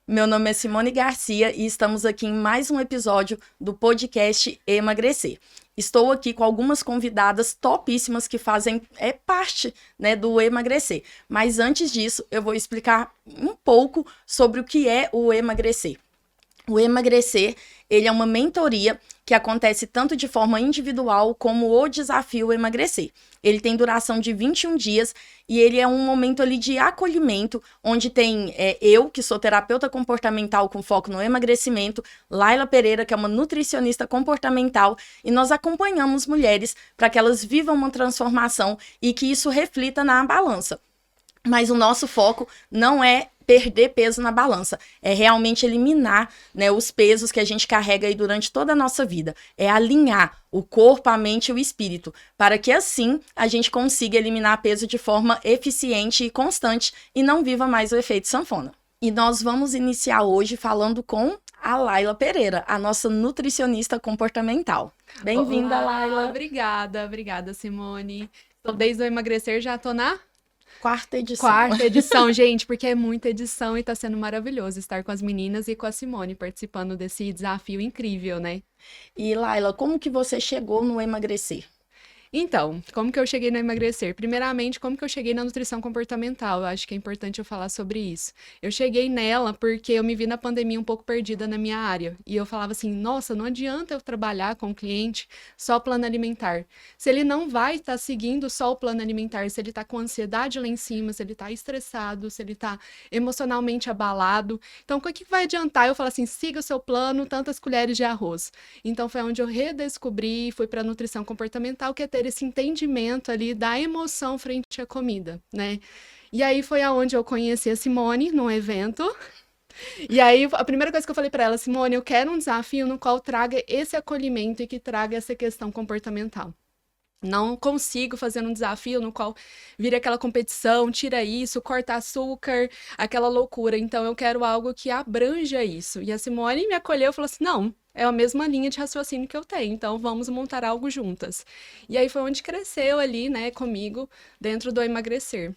Meu nome é Simone Garcia e estamos aqui em mais um episódio do podcast Emagrecer. Estou aqui com algumas convidadas topíssimas que fazem parte, né, do Emagrecer. Mas antes disso, eu vou explicar um pouco sobre o que é o Emagrecer. O Emagrecer, ele é uma mentoria que acontece tanto de forma individual como o desafio Emagrecer. Ele tem duração de 21 dias e ele é um momento ali de acolhimento, onde tem eu, que sou terapeuta comportamental com foco no emagrecimento, Laila Pereira, que é uma nutricionista comportamental, e nós acompanhamos mulheres para que elas vivam uma transformação e que isso reflita na balança. Mas o nosso foco não é perder peso na balança, é realmente eliminar, né, os pesos que a gente carrega aí durante toda a nossa vida, é alinhar o corpo, a mente e o espírito, para que assim a gente consiga eliminar peso de forma eficiente e constante e não viva mais o efeito sanfona. E nós vamos iniciar hoje falando com a Laila Pereira, a nossa nutricionista comportamental. Bem-vinda, Laila. Obrigada, Simone. Então, desde o emagrecer já tô na Quarta edição. Quarta edição, gente, porque é muita edição e tá sendo maravilhoso estar com as meninas e com a Simone participando desse desafio incrível, né? E Laila, como que você chegou no Emagrecer? Então, como que eu cheguei no emagrecer? Primeiramente, como que eu cheguei na nutrição comportamental? Eu acho que é importante eu falar sobre isso. Eu cheguei nela porque eu me vi na pandemia um pouco perdida na minha área. E eu falava assim, nossa, não adianta eu trabalhar com o cliente só plano alimentar. Se ele não vai estar seguindo só o plano alimentar, se ele está com ansiedade lá em cima, se ele está estressado, se ele está emocionalmente abalado. Então, o que vai adiantar eu falar assim, siga o seu plano, tantas colheres de arroz. Então, foi onde eu redescobri, fui para a nutrição comportamental, que é ter esse entendimento ali da emoção frente à comida, né? E aí foi aonde eu conheci a Simone, num evento. E aí a primeira coisa que eu falei para ela, Simone, eu quero um desafio no qual traga esse acolhimento e que traga essa questão comportamental. Não consigo fazer um desafio no qual vira aquela competição, tira isso, corta açúcar, aquela loucura. Então, eu quero algo que abranja isso. E a Simone me acolheu e falou assim, não, é a mesma linha de raciocínio que eu tenho, então vamos montar algo juntas. E aí foi onde cresceu ali, né, comigo, dentro do emagrecer.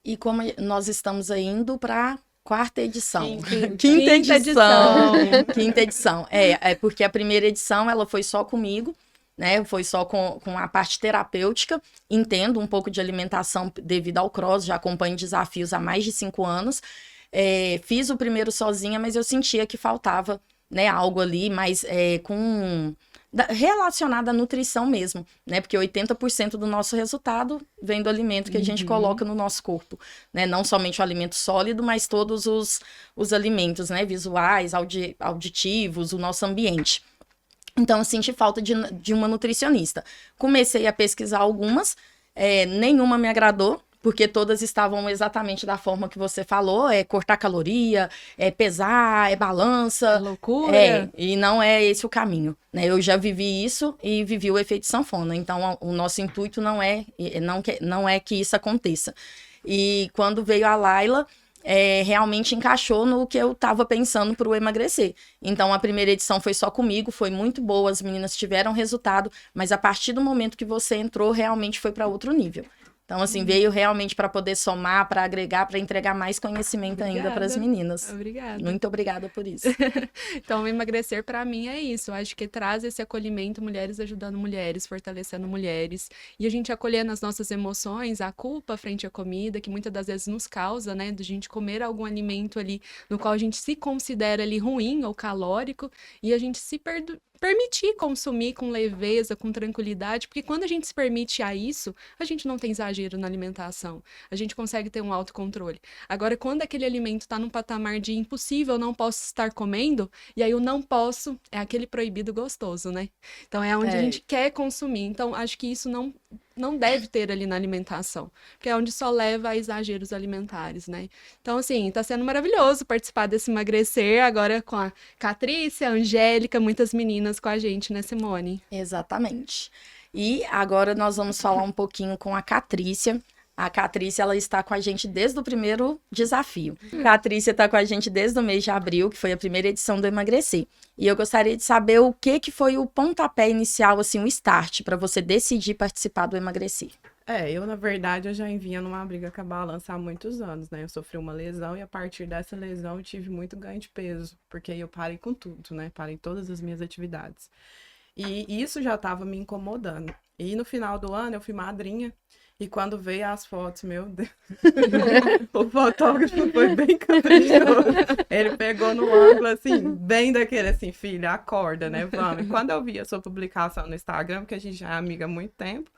E como nós estamos indo para quarta edição. Quinta edição. Quinta edição. É porque a primeira edição ela foi só comigo, né? Foi só com a parte terapêutica. Entendo um pouco de alimentação devido ao cross, já acompanho desafios há mais de 5 anos. Fiz o primeiro sozinha, mas eu sentia que faltava, né, algo ali, mas relacionado à nutrição mesmo, né? Porque 80% do nosso resultado vem do alimento que a gente coloca no nosso corpo, né? Não somente o alimento sólido, mas todos os alimentos, né? Visuais, auditivos, o nosso ambiente. Então, eu senti falta de uma nutricionista. Comecei a pesquisar algumas, nenhuma me agradou, porque todas estavam exatamente da forma que você falou, cortar caloria, pesar, balança. Loucura. E não é esse o caminho, né? Eu já vivi isso e vivi o efeito sanfona, então o nosso intuito não é que isso aconteça. E quando veio a Laila, realmente encaixou no que eu estava pensando para o emagrecer. Então, a primeira edição foi só comigo, foi muito boa, as meninas tiveram resultado, mas a partir do momento que você entrou, realmente foi para outro nível. Então, assim, veio realmente para poder somar, para agregar, para entregar mais conhecimento ainda para as meninas. Obrigada. Muito obrigada por isso. Então, emagrecer para mim é isso. Eu acho que traz esse acolhimento, mulheres ajudando mulheres, fortalecendo mulheres. E a gente acolhendo as nossas emoções, a culpa frente à comida, que muitas das vezes nos causa, né? De a gente comer algum alimento ali no qual a gente se considera ali ruim ou calórico. E a gente se permitir consumir com leveza, com tranquilidade, porque quando a gente se permite a isso, a gente não tem exagero na alimentação, a gente consegue ter um autocontrole. Agora, quando aquele alimento está num patamar de impossível, não posso estar comendo, e aí o não posso é aquele proibido gostoso, né? Então, é onde a gente quer consumir. Então, acho que isso não deve ter ali na alimentação, porque é onde só leva a exageros alimentares, né? Então, assim, tá sendo maravilhoso participar desse emagrecer, agora com a Catrícia, a Angélica, muitas meninas com a gente, né, Simone? Exatamente. E agora nós vamos falar um pouquinho com a Catrícia. A Catrícia, ela está com a gente desde o primeiro desafio. A Catrícia está com a gente desde o mês de abril, que foi a primeira edição do Emagrecer. E eu gostaria de saber o que foi o pontapé inicial, assim, o start, para você decidir participar do Emagrecer. Eu, na verdade, eu já vinha numa briga com a balança há muitos anos, né? Eu sofri uma lesão e a partir dessa lesão eu tive muito ganho de peso, porque aí eu parei com tudo, né? Parei todas as minhas atividades. E isso já estava me incomodando. E no final do ano eu fui madrinha. E quando veio as fotos, meu Deus, o fotógrafo foi bem caprichoso. Ele pegou no ângulo, assim, bem daquele, assim, filha, acorda, né? Vamos. E quando eu vi a sua publicação no Instagram, porque a gente já é amiga há muito tempo,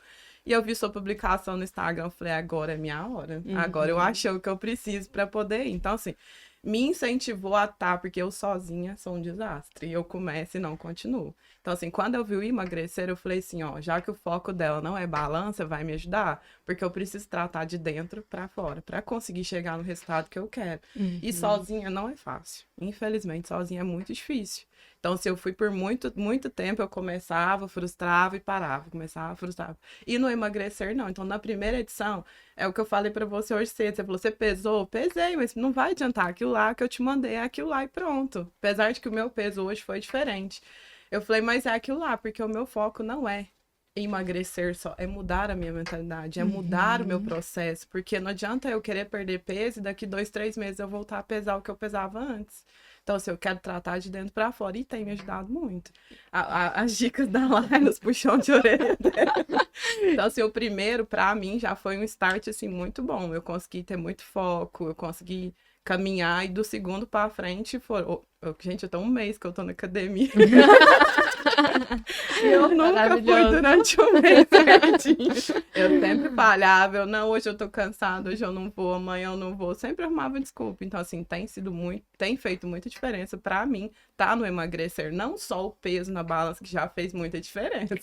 e eu vi sua publicação no Instagram, eu falei, agora é minha hora. Agora eu achei o que eu preciso para poder ir. Então, assim, me incentivou a estar, porque eu sozinha sou um desastre. E eu começo e não continuo. Então, assim, quando eu vi o emagrecer, eu falei assim, ó, já que o foco dela não é balança, vai me ajudar, porque eu preciso tratar de dentro para fora, para conseguir chegar no resultado que eu quero. E sozinha não é fácil. Infelizmente, sozinha é muito difícil. Então, se eu fui por muito, muito tempo, eu começava, frustrava e parava, começava, frustrava. E no emagrecer, não. Então, na primeira edição, é o que eu falei pra você hoje cedo. Você falou, você pesou? Pesei, mas não vai adiantar. Aquilo lá que eu te mandei é aquilo lá e pronto. Apesar de que o meu peso hoje foi diferente. Eu falei, mas é aquilo lá, porque o meu foco não é emagrecer só, é mudar a minha mentalidade, é mudar o meu processo, porque não adianta eu querer perder peso e daqui 2, 3 meses eu voltar a pesar o que eu pesava antes. Então, assim, eu quero tratar de dentro para fora e tem me ajudado muito. As dicas da Laila, os puxão de orelha dela. Então, assim, o primeiro, para mim, já foi um start, assim, muito bom. Eu consegui ter muito foco, eu consegui caminhar e do segundo para frente, gente, eu tô um mês que eu tô na academia. Eu nunca fui durante um mês certinho. Eu sempre falhava, não, hoje eu tô cansada, hoje eu não vou, amanhã eu não vou. Sempre arrumava desculpa. Então, assim, tem feito muita diferença pra mim, tá no emagrecer. Não só o peso na balança, que já fez muita diferença,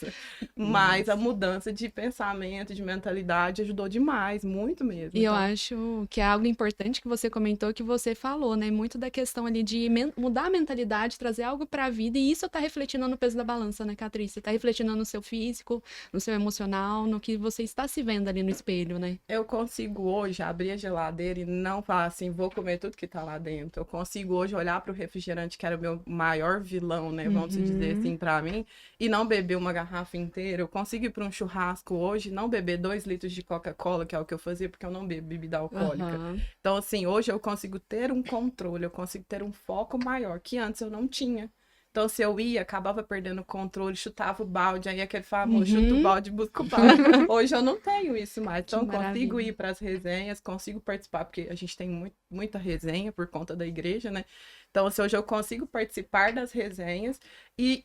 mas a mudança de pensamento, de mentalidade ajudou demais, muito mesmo. E eu acho que é algo importante que você comentou, que você falou, né? Muito da questão ali de mudar a mentalidade, trazer algo pra vida, e isso tá refletindo no peso da balança, né, Catrice? Tá refletindo no seu físico, no seu emocional, no que você está se vendo ali no espelho, né? Eu consigo hoje abrir a geladeira e não falar assim, vou comer tudo que tá lá dentro. Eu consigo hoje olhar pro refrigerante, que era o meu maior vilão, né, vamos dizer assim, pra mim, e não beber uma garrafa inteira. Eu consigo ir pra um churrasco hoje, não beber 2 litros de Coca-Cola, que é o que eu fazia, porque eu não bebo bebida alcoólica. Então, assim, hoje eu consigo ter um controle, eu consigo ter um foco maior, que antes eu não tinha. Então, se eu ia, acabava perdendo o controle, chutava o balde, aí aquele famoso chuta o balde e busca o balde. Hoje eu não tenho isso mais. Então, eu consigo ir para as resenhas, consigo participar, porque a gente tem muita resenha por conta da igreja, né? Então, assim, hoje eu consigo participar das resenhas e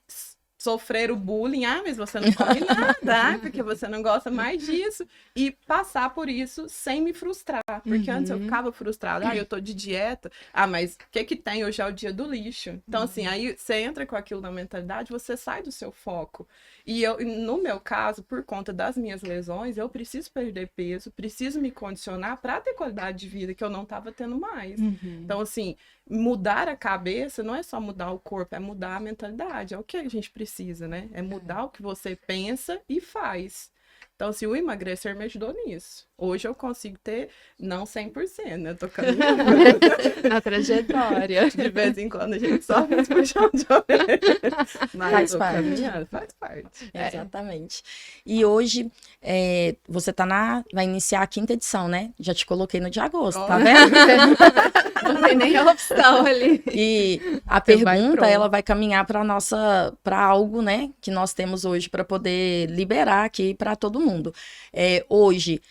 sofrer o bullying, mas você não come nada, porque você não gosta mais disso, e passar por isso sem me frustrar, porque antes eu ficava frustrada, eu tô de dieta, mas o que tem? Hoje é o dia do lixo. Então, assim, aí você entra com aquilo na mentalidade, você sai do seu foco. E no meu caso, por conta das minhas lesões, eu preciso perder peso, preciso me condicionar para ter qualidade de vida que eu não tava tendo mais. Então, assim, mudar a cabeça não é só mudar o corpo, é mudar a mentalidade. É o que a gente precisa, né? É mudar o que você pensa e faz. Então, assim, o emagrecer me ajudou nisso. Hoje eu consigo ter, não 100%, né? Eu tô caminhando. Na trajetória. De vez em quando a gente sofre esse puxão de orelha. Mas Faz eu tô parte. caminhando, faz parte. Exatamente. E hoje, você vai iniciar a 5ª edição, né? Já te coloquei no de agosto, tá vendo? Não tem nem a opção ali. E a Você vai pergunta, pronto. ela vai caminhar para algo, né, que nós temos hoje para poder liberar aqui para todo mundo. Hoje,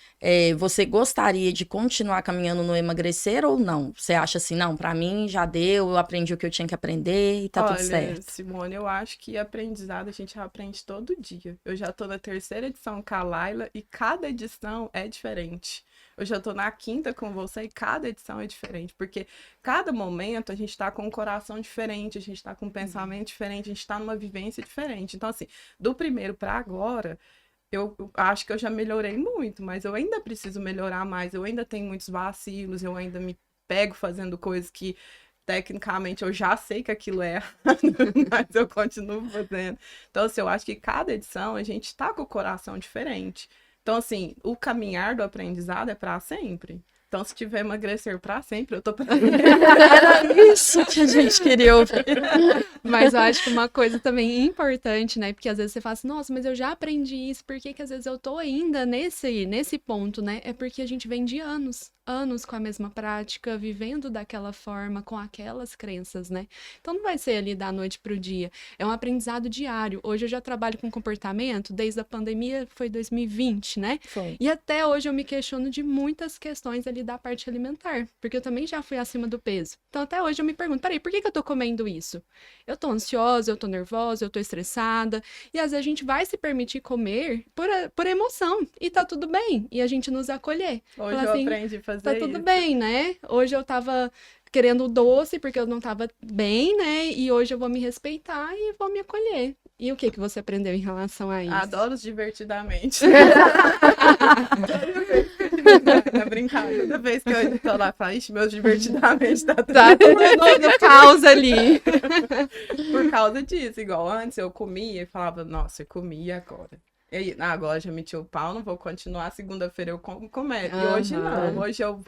você gostaria de continuar caminhando no emagrecer ou não? Você acha assim, não, para mim já deu, eu aprendi o que eu tinha que aprender e tá tudo certo? Simone, eu acho que aprendizado a gente aprende todo dia. Eu já tô na 3ª edição com a Laila e cada edição é diferente. Eu já tô na 5ª com você e cada edição é diferente, porque cada momento a gente tá com um coração diferente, a gente tá com um pensamento diferente, a gente tá numa vivência diferente. Então, assim, do primeiro para agora, eu acho que eu já melhorei muito, mas eu ainda preciso melhorar mais, eu ainda tenho muitos vacilos, eu ainda me pego fazendo coisas que tecnicamente eu já sei que aquilo é errado, mas eu continuo fazendo. Então, assim, eu acho que cada edição a gente tá com o coração diferente. Então, assim, o caminhar do aprendizado é para sempre. Então, se tiver emagrecer pra sempre, eu tô pra Era isso que a gente queria ouvir. Mas eu acho que uma coisa também importante, né? Porque às vezes você fala assim, nossa, mas eu já aprendi isso, por que que às vezes eu tô ainda nesse ponto, né? É porque a gente vem de anos com a mesma prática, vivendo daquela forma, com aquelas crenças, né? Então não vai ser ali da noite pro dia. É um aprendizado diário. Hoje eu já trabalho com comportamento, desde a pandemia foi 2020, né? Foi. E até hoje eu me questiono de muitas questões ali da parte alimentar, porque eu também já fui acima do peso. Então até hoje eu me pergunto, peraí, por que que eu tô comendo isso? Eu tô ansiosa, eu tô nervosa, eu tô estressada, e às vezes a gente vai se permitir comer por emoção, e tá tudo bem, e a gente nos acolher. Hoje Falar eu assim, aprendi a fazer tá tudo isso. bem, né? Hoje eu tava querendo doce porque eu não tava bem, né? E hoje eu vou me respeitar e vou me acolher. E o que que você aprendeu em relação a isso? Adoro os divertidamente. É brincadeira. Toda vez que eu tô lá, falo, ixi, meus divertidamente tá tudo Tá tudo no caos ali. por causa disso. Igual antes eu comia e falava, nossa, eu comi e agora? E aí, agora já meti o pau, não vou continuar. Segunda-feira eu como comer. E hoje não. Hoje eu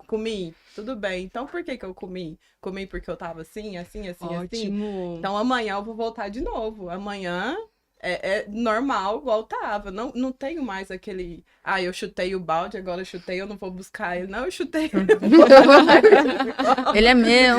comi, tudo bem. Então por que que eu comi? Comi porque eu tava assim. Ótimo. Então amanhã eu vou voltar de novo. Amanhã é normal, igual tava. Não tenho mais aquele. Ah, eu chutei o balde, agora eu chutei, eu não vou buscar ele. Não, eu chutei. Ele é meu.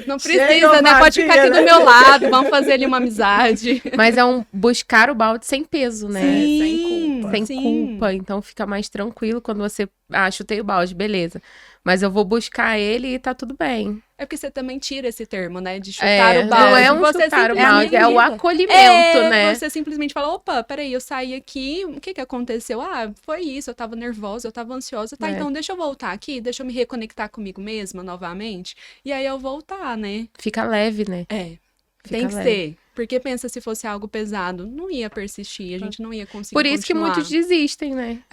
Não precisa, né? Pode ficar aqui do meu lado. Vamos fazer ali uma amizade. Mas é buscar o balde sem peso, né? Sim, sem culpa. Sem sim. culpa. Então fica mais tranquilo quando você. Ah, chutei o balde, beleza. Mas eu vou buscar ele e tá tudo bem. É porque você também tira esse termo, né? De chutar o balde. Não é um Você chutar o simplesmente- balde, é o acolhimento, né? Você simplesmente fala, opa, peraí, eu saí aqui, o que que aconteceu? Ah, foi isso, eu tava nervosa, eu tava ansiosa. Tá, É. então deixa eu voltar aqui, deixa eu me reconectar comigo mesma novamente. E aí eu voltar, né? Fica leve, né? É, Fica tem que leve. ser. Porque pensa se fosse algo pesado, não ia persistir, a gente não ia conseguir Por isso que continuar. muitos desistem, né?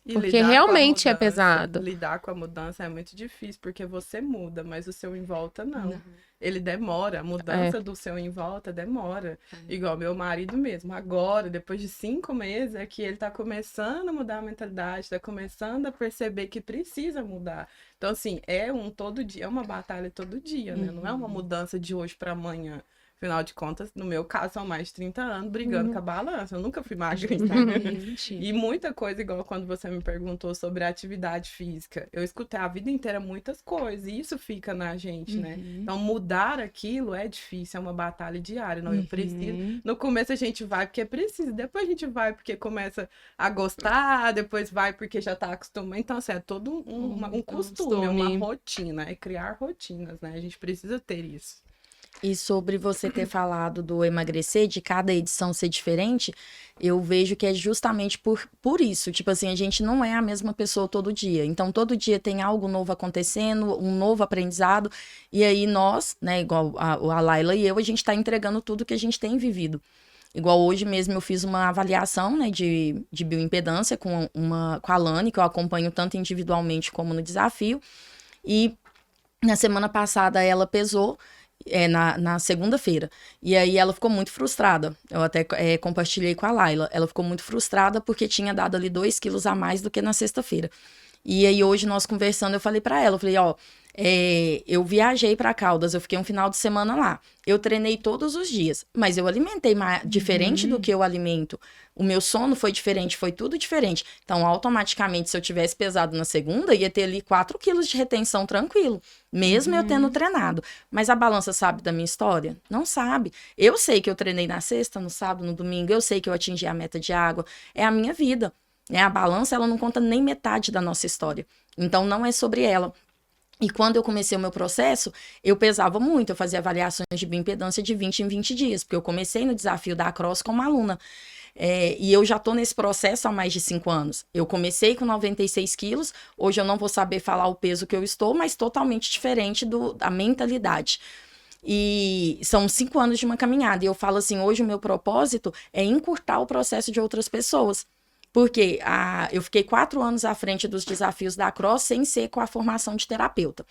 E Porque lidar com a realmente é mudança, pesado. Lidar com a mudança é muito difícil, porque você muda, mas o seu em volta não. Não. Ele demora, a mudança do seu em volta demora. Igual meu marido mesmo. Agora, depois de 5 meses, é que ele tá começando a mudar a mentalidade, tá começando a perceber que precisa mudar. Então, assim, é todo dia, é uma batalha todo dia, né? Não é uma mudança de hoje para amanhã. Afinal de contas, no meu caso, são mais de 30 anos brigando com a balança. Eu nunca fui magrinha. Gente. E muita coisa, igual quando você me perguntou sobre a atividade física. Eu escutei a vida inteira muitas coisas, e isso fica na gente, né? Então, mudar aquilo é difícil, é uma batalha diária. Não, eu preciso. No começo a gente vai porque precisa, depois a gente vai porque começa a gostar, depois vai porque já tá acostumado. Então, assim, é todo um costume, é uma rotina, é criar rotinas, né? A gente precisa ter isso. E sobre você ter falado do emagrecer, de cada edição ser diferente, eu vejo que é justamente por isso. Tipo assim, a gente não é a mesma pessoa todo dia. Então, todo dia tem algo novo acontecendo, um novo aprendizado. E aí nós, né, igual a Laila e eu, a gente tá entregando tudo que a gente tem vivido. Igual hoje mesmo eu fiz uma avaliação, né, de bioimpedância com a Lani, que eu acompanho tanto individualmente como no desafio. E na semana passada ela pesou, na segunda-feira. E aí ela ficou muito frustrada. Eu até compartilhei com a Laila. Ela ficou muito frustrada porque tinha dado ali 2 quilos a mais do que na sexta-feira. E aí hoje nós conversando, eu falei pra ela, eu falei, ó, eu viajei pra Caldas, eu fiquei um final de semana lá. Eu treinei todos os dias, mas eu alimentei diferente do que eu alimento. O meu sono foi diferente, foi tudo diferente. Então, automaticamente, se eu tivesse pesado na segunda, ia ter ali 4 quilos de retenção tranquilo, mesmo eu tendo treinado. Mas a balança sabe da minha história? Não sabe. Eu sei que eu treinei na sexta, no sábado, no domingo, eu sei que eu atingi a meta de água. É a minha vida. A balança, ela não conta nem metade da nossa história. Então, não é sobre ela. E quando eu comecei o meu processo, eu pesava muito. Eu fazia avaliações de bioimpedância de 20 em 20 dias. Porque eu comecei no desafio da Cross como aluna. E eu já tô nesse processo há mais de 5 anos. Eu comecei com 96 quilos. Hoje eu não vou saber falar o peso que eu estou, mas totalmente diferente da mentalidade. E são 5 anos de uma caminhada. E eu falo assim, hoje o meu propósito é encurtar o processo de outras pessoas. Porque eu fiquei 4 anos à frente dos desafios da Cross sem ser com a formação de terapeuta.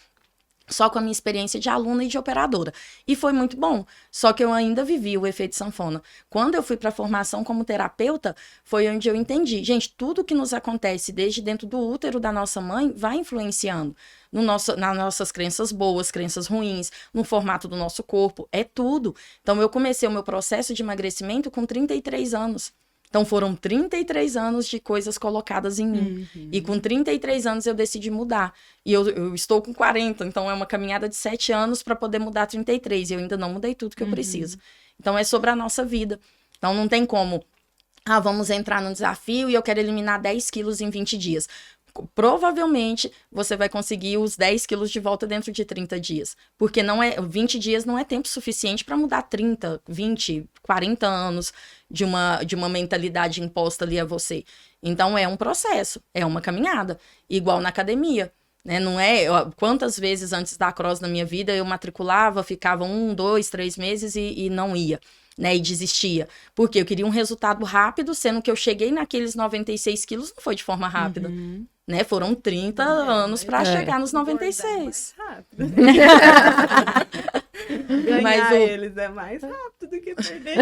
só com a minha experiência de aluna e de operadora. E foi muito bom. Só que eu ainda vivi o efeito sanfona. Quando eu fui para a formação como terapeuta, foi onde eu entendi. Gente, tudo que nos acontece desde dentro do útero da nossa mãe vai influenciando nas nossas crenças boas, crenças ruins, no formato do nosso corpo. É tudo. Então, eu comecei o meu processo de emagrecimento com 33 anos. Então, foram 33 anos de coisas colocadas em mim. E com 33 anos eu decidi mudar. E eu estou com 40, então é uma caminhada de 7 anos para poder mudar 33. E eu ainda não mudei tudo que eu preciso. Então, é sobre a nossa vida. Então, não tem como, vamos entrar no desafio e eu quero eliminar 10 quilos em 20 dias. Provavelmente você vai conseguir os 10 quilos de volta dentro de 30 dias. Porque 20 dias não é tempo suficiente para mudar 30, 20, 40 anos de uma mentalidade imposta ali a você. Então é um processo, é uma caminhada. Igual na academia. Né? Não é quantas vezes antes da cross na minha vida eu matriculava, ficava 1, 2, 3 meses e não ia. Né, e desistia, porque eu queria um resultado rápido, sendo que eu cheguei naqueles 96 quilos, não foi de forma rápida, né, foram 30 anos para chegar nos 96. Ganhar eles é mais rápido do que perder.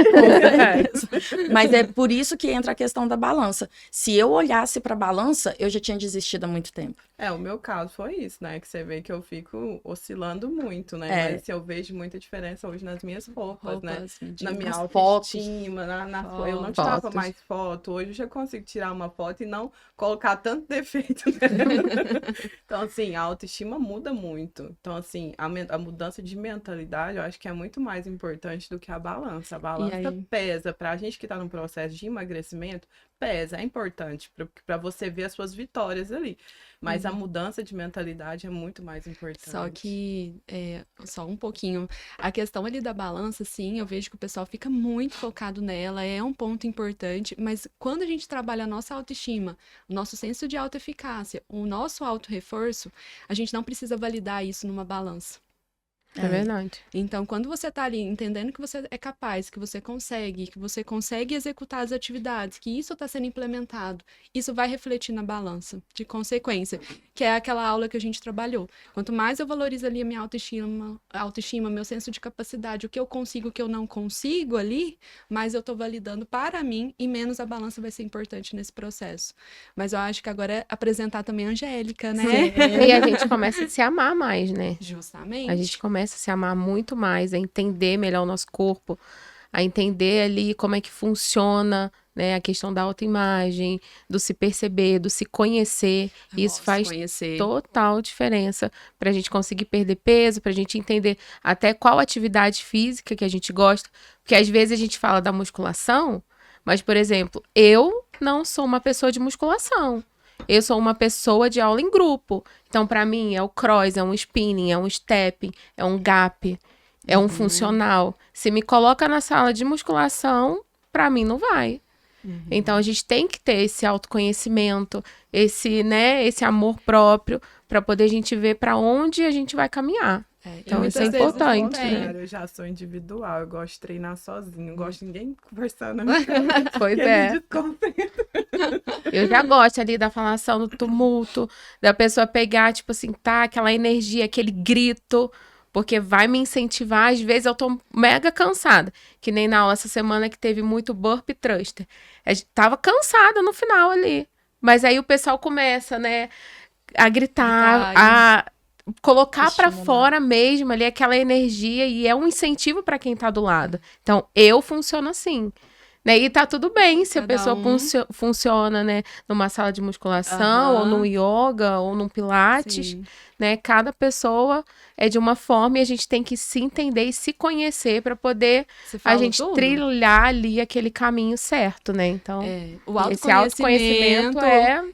Mas é por isso que entra a questão da balança. Se eu olhasse para a balança, eu já tinha desistido há muito tempo. O meu caso foi isso, né? Que você vê que eu fico oscilando muito, né? Mas eu vejo muita diferença hoje nas minhas roupas, né? Na minha autoestima, eu não tirava mais foto. Hoje eu já consigo tirar uma foto e não colocar tanto defeito, né? Então, assim, a autoestima muda muito. Então, assim, a mudança de mentalidade, eu acho que é muito mais importante do que a balança. A balança pesa. Pra gente que tá no processo de emagrecimento, pesa, é importante para você ver as suas vitórias ali. Mas a mudança de mentalidade é muito mais importante. Só que, só um pouquinho, a questão ali da balança, sim, eu vejo que o pessoal fica muito focado nela, é um ponto importante, mas quando a gente trabalha a nossa autoestima, o nosso senso de autoeficácia, o nosso autorreforço, a gente não precisa validar isso numa balança. É verdade. Então, quando você tá ali entendendo que você é capaz, que você consegue executar as atividades, que isso está sendo implementado, isso vai refletir na balança, de consequência, que é aquela aula que a gente trabalhou. Quanto mais eu valorizo ali a minha autoestima, meu senso de capacidade, o que eu consigo, o que eu não consigo ali, mais eu tô validando para mim e menos a balança vai ser importante nesse processo. Mas eu acho que agora é apresentar também a Angélica, né? E a gente começa a se amar mais, né? Justamente. A gente começa a se amar muito mais, a entender melhor o nosso corpo, a entender ali como é que funciona, né, a questão da autoimagem, do se perceber, do se conhecer. Isso faz total diferença pra gente conseguir perder peso, pra gente entender até qual atividade física que a gente gosta. Porque às vezes a gente fala da musculação, mas, por exemplo, eu não sou uma pessoa de musculação. Eu sou uma pessoa de aula em grupo. Então, para mim, é o cross, é um spinning, é um stepping, é um gap, é um funcional. Se me coloca na sala de musculação, para mim não vai. Então, a gente tem que ter esse autoconhecimento, esse amor próprio, para poder a gente ver para onde a gente vai caminhar. Então, isso é importante, né? Eu já sou individual, eu gosto de treinar sozinho, não gosto de ninguém conversando. Pois é. Eu já gosto ali da falação, do tumulto, da pessoa pegar, tipo assim, aquela energia, aquele grito, porque vai me incentivar. Às vezes eu tô mega cansada, que nem na aula essa semana que teve muito burpee thruster. Eu tava cansada no final ali, mas aí o pessoal começa, né, a gritar, a colocar para fora mesmo ali aquela energia, e é um incentivo para quem tá do lado. Então, eu funciono assim. Né? E tá tudo bem se a pessoa funciona, né, numa sala de musculação, ou num yoga, ou num pilates, né? Cada pessoa é de uma forma e a gente tem que se entender e se conhecer para poder a gente trilhar ali aquele caminho certo, né? Então, esse autoconhecimento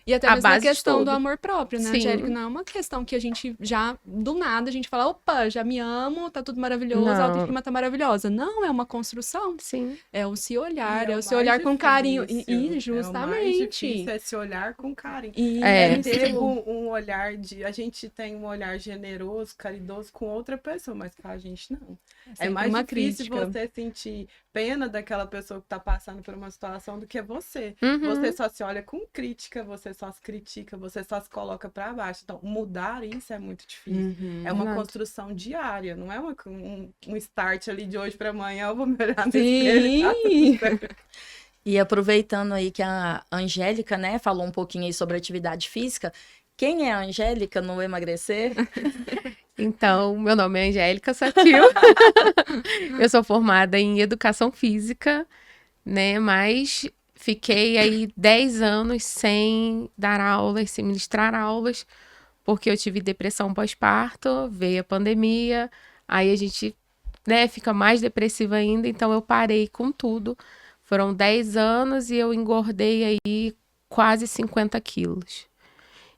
e até a mesmo base a questão de do tudo. amor próprio, né, Angélica? Não é uma questão que a gente já, do nada, a gente fala, opa, já me amo, tá tudo maravilhoso, a autoestima tá maravilhosa. Não, é uma construção. Sim. É o se olhar, é o se olhar com carinho. E justamente. O mais difícil é se olhar com carinho. E ter um olhar de... A gente tem tem um olhar generoso, caridoso com outra pessoa, mas com a gente não. É Sempre mais uma difícil crítica. você sentir pena daquela pessoa que tá passando por uma situação do que você. Uhum. Você só se olha com crítica, você só se critica, você só se coloca pra baixo. Então, mudar isso é muito difícil. É uma Verdade. construção diária, não é um start ali de hoje pra amanhã, eu vou melhorar no espelho. Sim. Tá tudo certo. E aproveitando aí que a Angélica, né, falou um pouquinho aí sobre atividade física, quem é a Angélica no Emagrecer? Então, meu nome é Angélica Satil. Eu sou formada em Educação Física, né? Mas fiquei aí 10 anos sem dar aulas, sem ministrar aulas, porque eu tive depressão pós-parto, veio a pandemia, aí a gente, né, fica mais depressiva ainda, então eu parei com tudo. Foram 10 anos e eu engordei aí quase 50 quilos.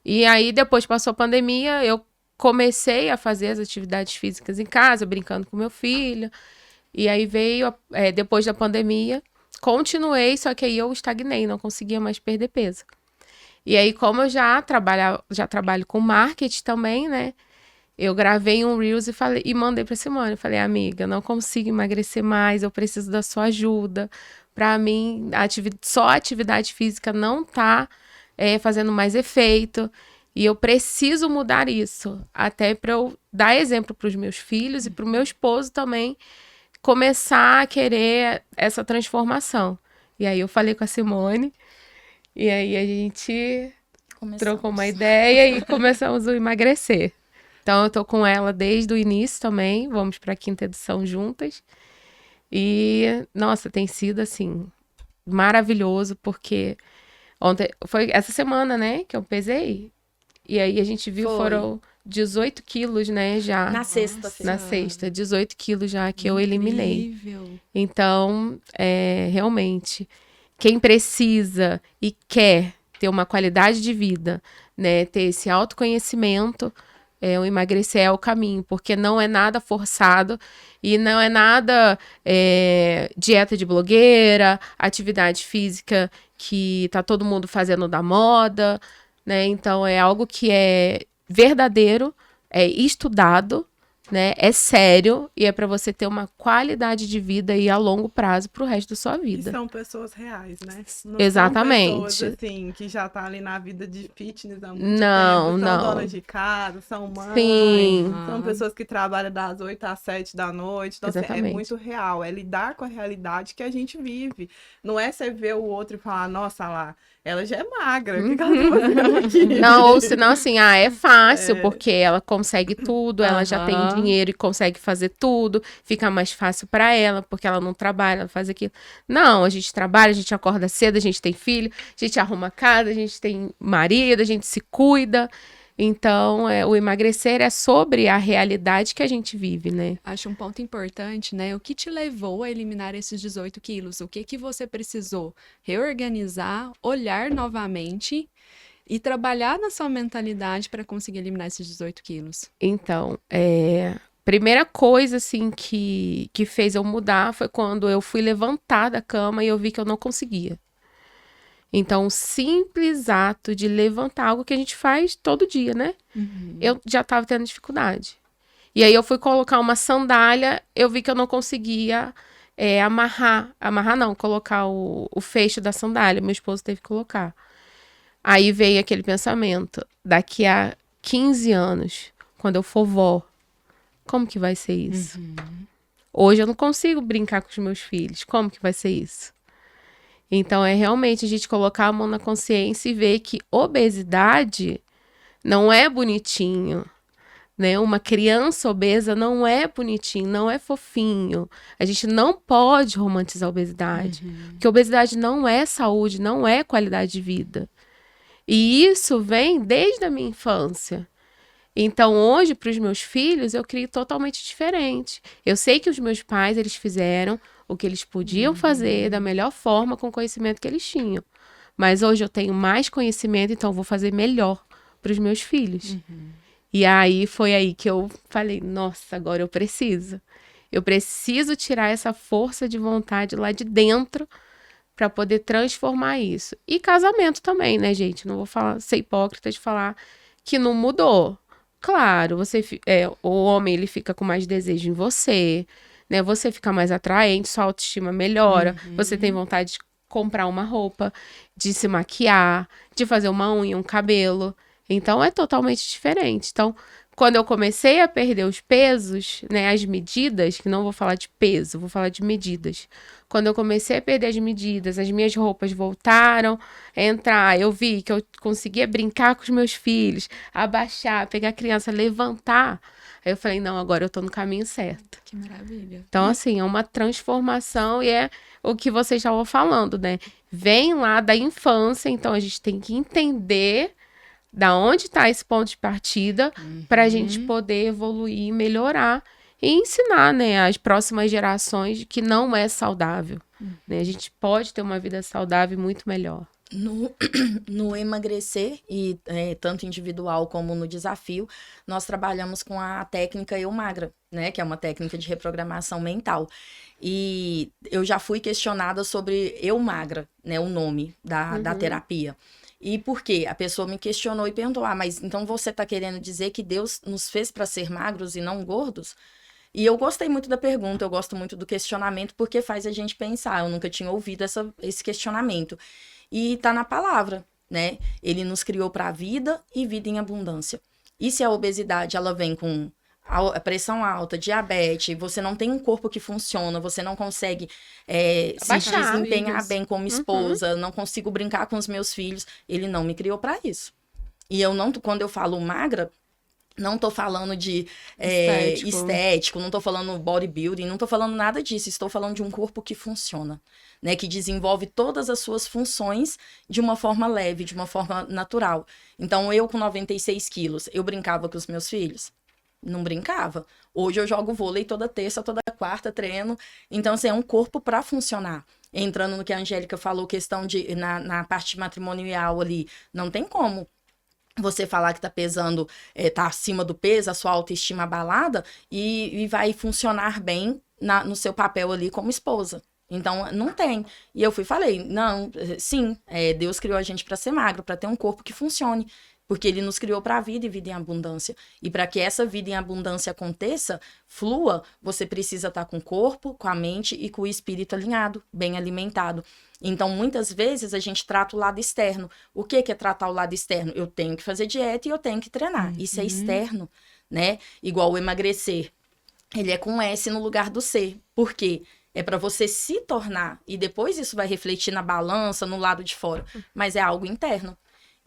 E aí, depois passou a pandemia, eu comecei a fazer as atividades físicas em casa, brincando com meu filho. E aí veio, depois da pandemia, continuei, só que aí eu estagnei, não conseguia mais perder peso. E aí, como eu já trabalho com marketing também, né? Eu gravei um Reels e mandei pra Simone. Eu falei, amiga, não consigo emagrecer mais, eu preciso da sua ajuda. Pra mim, só a atividade física não tá fazendo mais efeito. E eu preciso mudar isso. Até pra eu dar exemplo pros meus filhos e pro meu esposo também começar a querer essa transformação. E aí eu falei com a Simone. E aí a gente trocou uma ideia e começamos a emagrecer. Então, eu tô com ela desde o início também. Vamos para a 5ª edição juntas. E, nossa, tem sido, assim, maravilhoso, porque ontem, foi essa semana, né, que eu pesei. E aí a gente viu, foram 18 quilos, né, já. Na sexta. Na sexta, 18 quilos já que eu eliminei. Incrível. Então, realmente, quem precisa e quer ter uma qualidade de vida, né, ter esse autoconhecimento, o emagrecer é o caminho, porque não é nada forçado e não é nada dieta de blogueira, atividade física que tá todo mundo fazendo da moda, né? Então é algo que é verdadeiro, é estudado, né? É sério e é para você ter uma qualidade de vida aí a longo prazo pro resto da sua E vida. são pessoas reais, né? Não Exatamente. são pessoas, assim, que já tá ali na vida de fitness há muito Não, tempo. São não. donas de casa, são mães. Sim. São pessoas que trabalham das 8 às 7 da noite. Então, assim, é Exatamente. muito real. É lidar com a realidade que a gente vive. Não é você ver o outro e falar, nossa lá, ela já é magra. O que ela tá fazendo aqui? Não, ou senão assim, é fácil, porque ela consegue tudo, ela já tem dinheiro e consegue fazer tudo, fica mais fácil pra ela, porque ela não trabalha, ela faz aquilo. Não, a gente trabalha, a gente acorda cedo, a gente tem filho, a gente arruma casa, a gente tem marido, a gente se cuida. Então, o emagrecer é sobre a realidade que a gente vive, né? Acho um ponto importante, né? O que te levou a eliminar esses 18 quilos? O que que você precisou reorganizar, olhar novamente e trabalhar na sua mentalidade para conseguir eliminar esses 18 quilos? Então, primeira coisa, assim, que fez eu mudar foi quando eu fui levantar da cama e eu vi que eu não conseguia. Então, o simples ato de levantar, algo que a gente faz todo dia, né? Eu já estava tendo dificuldade. E aí eu fui colocar uma sandália, eu vi que eu não conseguia colocar o fecho da sandália. Meu esposo teve que colocar. Aí veio aquele pensamento, daqui a 15 anos, quando eu for vó, como que vai ser isso? Hoje eu não consigo brincar com os meus filhos, como que vai ser isso? Então, é realmente a gente colocar a mão na consciência e ver que obesidade não é bonitinho, né? Uma criança obesa não é bonitinho, não é fofinho. A gente não pode romantizar a obesidade, porque a obesidade não é saúde, não é qualidade de vida. E isso vem desde a minha infância. Então, hoje, para os meus filhos, eu crio totalmente diferente. Eu sei que os meus pais, eles fizeram o que eles podiam fazer da melhor forma com o conhecimento que eles tinham. Mas hoje eu tenho mais conhecimento, então eu vou fazer melhor para os meus filhos. E aí, foi aí que eu falei, nossa, agora eu preciso. Eu preciso tirar essa força de vontade lá de dentro para poder transformar isso. E casamento também, né, gente? Não vou ser hipócrita de falar que não mudou. Claro, o homem ele fica com mais desejo em você, né? Você fica mais atraente, sua autoestima melhora, você tem vontade de comprar uma roupa, de se maquiar, de fazer uma unha, um cabelo. Então é totalmente diferente. Então, quando eu comecei a perder os pesos, né, as medidas, que não vou falar de peso, vou falar de medidas. Quando eu comecei a perder as medidas, as minhas roupas voltaram a entrar, eu vi que eu conseguia brincar com os meus filhos, abaixar, pegar a criança, levantar. Aí eu falei, não, agora eu tô no caminho certo. Que maravilha. Então, assim, é uma transformação e é o que vocês estavam falando, né? Vem lá da infância, então a gente tem que entender da onde está esse ponto de partida para a gente poder evoluir, melhorar e ensinar, né, as próximas gerações que não é saudável. Né? A gente pode ter uma vida saudável e muito melhor. No emagrecer, e tanto individual como no desafio, nós trabalhamos com a técnica Eu Magra, né? Que é uma técnica de reprogramação mental. E eu já fui questionada sobre Eu Magra, né? O nome da terapia. E por quê? A pessoa me questionou e perguntou, mas então você está querendo dizer que Deus nos fez para ser magros e não gordos? E eu gostei muito da pergunta, eu gosto muito do questionamento, porque faz a gente pensar. Eu nunca tinha ouvido esse questionamento. E tá na palavra, né? Ele nos criou para a vida e vida em abundância. E se a obesidade, ela vem com a pressão alta, diabetes, você não tem um corpo que funciona, você não consegue se desempenhar bem como esposa, não consigo brincar com os meus filhos, ele não me criou para isso. E eu não, quando eu falo magra, não tô falando de estético, não tô falando bodybuilding, não tô falando nada disso. Estou falando de um corpo que funciona, né? Que desenvolve todas as suas funções de uma forma leve, de uma forma natural. Então, eu com 96 quilos, eu brincava com os meus filhos? Não brincava. Hoje eu jogo vôlei toda terça, toda quarta, treino. Então, assim, é um corpo para funcionar. Entrando no que a Angélica falou, questão de, na parte matrimonial ali, não tem como você falar que tá pesando, tá acima do peso, a sua autoestima abalada, e vai funcionar bem no seu papel ali como esposa. Então, não tem. E eu falei, não, sim, Deus criou a gente para ser magro, para ter um corpo que funcione. Porque ele nos criou para a vida e vida em abundância. E para que essa vida em abundância aconteça, flua, você precisa estar com o corpo, com a mente e com o espírito alinhado, bem alimentado. Então, muitas vezes, a gente trata o lado externo. O que é tratar o lado externo? Eu tenho que fazer dieta e eu tenho que treinar. Isso é externo, né? Igual o emagrecer. Ele é com S no lugar do C. Por quê? É para você se tornar. E depois isso vai refletir na balança, no lado de fora. Mas é algo interno.